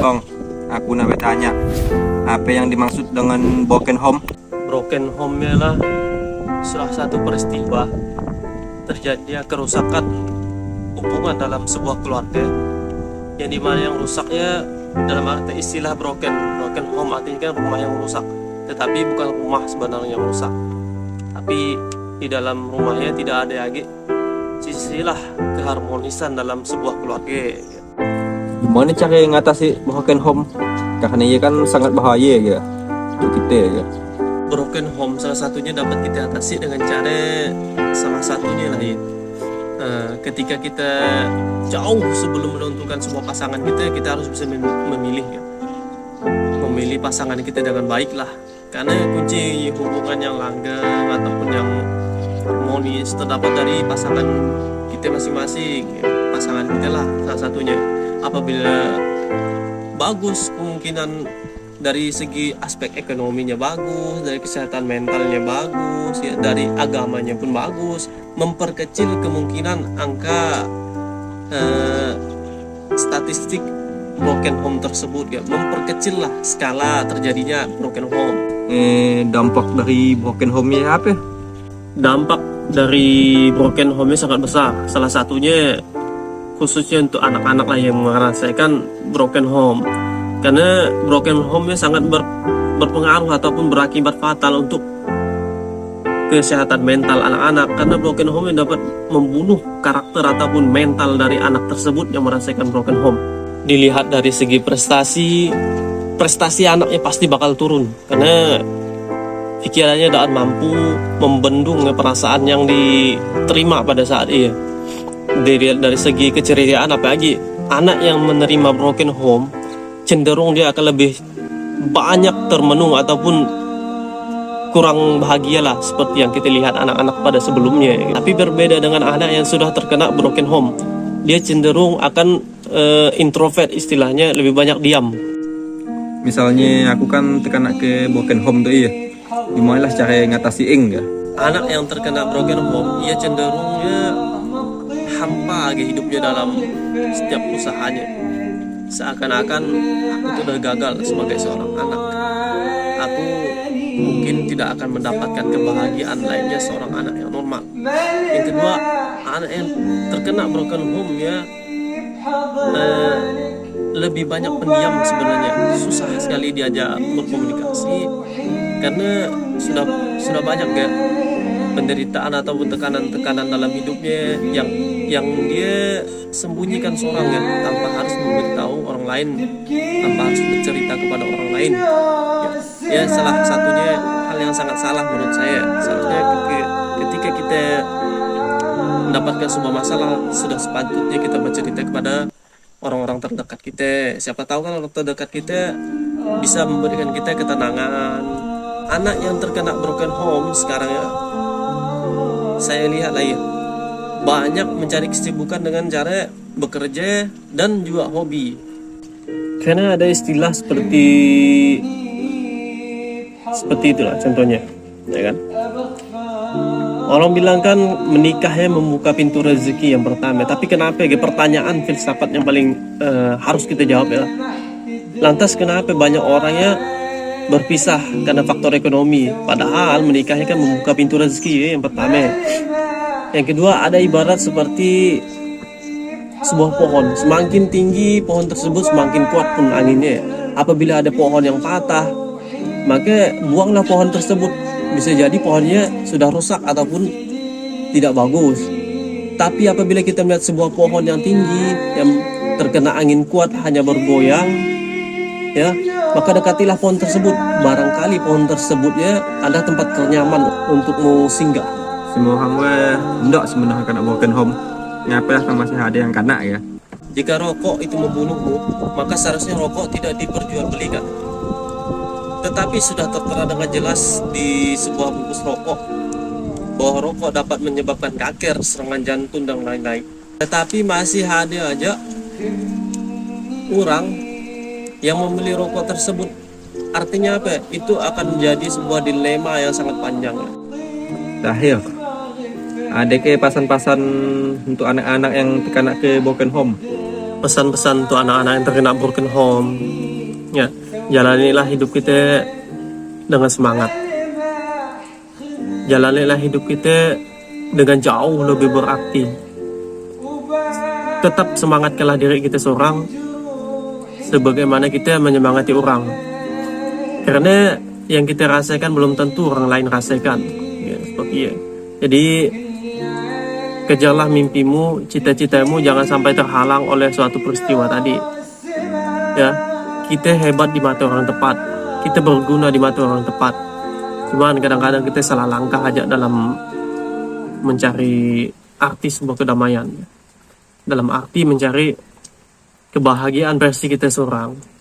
Bang, aku nak bertanya, apa yang dimaksud dengan broken home? Broken home lah salah satu peristiwa terjadinya kerusakan hubungan dalam sebuah keluarga, yang dimana yang rusaknya dalam arti istilah broken home artinya kan rumah yang rusak, tetapi bukan rumah sebenarnya yang rusak, tapi di dalam rumahnya tidak ada lagi sisilah keharmonisan dalam sebuah keluarga. Gimana cara ngatasi broken home? Karena ia kan sangat bahaya ya untuk kita ya. Broken home salah satunya dapat kita atasi dengan cara salah satunya lah ya. Ketika kita jauh sebelum menentukan sebuah pasangan kita harus bisa memilih ya. Memilih pasangan kita dengan baik lah. Karena kunci hubungan yang langgeng ataupun yang harmonis terdapat dari pasangan kita masing-masing ya. Pasangan kita lah salah satunya. Apabila bagus, kemungkinan dari segi aspek ekonominya bagus, dari kesehatan mentalnya bagus, ya, dari agamanya pun bagus, memperkecil kemungkinan angka statistik broken home tersebut, ya, memperkecil lah skala terjadinya broken home. Dampak dari broken home-nya apa? Dampak dari broken home-nya sangat besar. Salah satunya khususnya untuk anak-anak lah yang merasakan broken home. Karena broken home-nya sangat berpengaruh ataupun berakibat fatal untuk kesehatan mental anak-anak. Karena broken home-nya dapat membunuh karakter ataupun mental dari anak tersebut yang merasakan broken home. Dilihat dari segi prestasi anaknya pasti bakal turun. Karena pikirannya tidak mampu membendung perasaan yang diterima pada saat itu. Dilihat dari segi keceriaan, apalagi anak yang menerima broken home, cenderung dia akan lebih banyak termenung ataupun kurang bahagia lah seperti yang kita lihat anak-anak pada sebelumnya. Tapi berbeda dengan anak yang sudah terkena broken home, dia cenderung akan introvert, istilahnya lebih banyak diam. Misalnya aku kan terkena ke broken home tuh iya, gimana lah cara ngatasi ya? Anak yang terkena broken home, ia cenderungnya hampa hidupnya dalam setiap usahanya. Seakan-akan aku tuh udah gagal sebagai seorang anak. Aku mungkin tidak akan mendapatkan kebahagiaan lainnya seorang anak yang normal. Yang kedua, anak yang terkena broken home ya lebih banyak pendiam sebenarnya. Susah sekali diajak berkomunikasi karena sudah banyak ya penderitaan ataupun tekanan-tekanan dalam hidupnya yang dia sembunyikan seorang ya, tanpa harus memberitahu orang lain, tanpa harus bercerita kepada orang lain ya salah satunya hal yang sangat salah menurut saya. Seharusnya ketika kita mendapatkan sebuah masalah, sudah sepatutnya kita bercerita kepada orang-orang terdekat kita. Siapa tahu kan orang terdekat kita bisa memberikan kita ketenangan. Anak yang terkena broken home sekarang ya, saya lihat lah ya, banyak mencari kesibukan dengan cara bekerja dan juga hobi. Karena ada istilah seperti itulah contohnya, ya kan? Orang bilang kan menikahnya membuka pintu rezeki yang pertama. Tapi kenapa ya, pertanyaan filsafat yang paling harus kita jawab ya. Lantas kenapa banyak orangnya berpisah karena faktor ekonomi, padahal menikahnya kan membuka pintu rezeki ya, yang pertama. Yang kedua, ada ibarat seperti sebuah pohon, semakin tinggi pohon tersebut semakin kuat pun anginnya. Apabila ada pohon yang patah, maka buanglah pohon tersebut. Bisa jadi pohonnya sudah rusak ataupun tidak bagus. Tapi apabila kita melihat sebuah pohon yang tinggi yang terkena angin kuat hanya bergoyang ya, maka dekatilah pohon tersebut. Barangkali pohon tersebut ya ada tempat ternyaman untuk mau singgah. Semua orang tidak sebenarnya kena broken home. Ngapain kan masih ada yang kena ya? Jika rokok itu membunuhmu, maka seharusnya rokok tidak diperjualbelikan. Tetapi sudah tertera dengan jelas di sebuah bungkus rokok bahwa rokok dapat menyebabkan kanker, serangan jantung dan lain-lain. Tetapi masih ada aja orang yang membeli rokok tersebut. Artinya apa? Itu akan menjadi sebuah dilema yang sangat panjang. Terakhir, ada ke pasan-pasan untuk anak-anak yang terkena ke broken home? pesan-pesan untuk anak-anak yang terkena broken home. Ya, jalanilah hidup kita dengan semangat. Jalanilah hidup kita dengan jauh lebih berarti. Tetap semangatkanlah diri kita seorang sebagaimana kita menyemangati orang. Karena yang kita rasakan belum tentu orang lain rasakan. Ya, seperti ya. Jadi kejarlah mimpimu, cita-citamu, jangan sampai terhalang oleh suatu peristiwa tadi. Ya, kita hebat di mata orang tepat, kita berguna di mata orang tepat. Cuman kadang-kadang kita salah langkah aja dalam mencari arti sebuah kedamaian. Dalam arti mencari kebahagiaan versi kita seorang.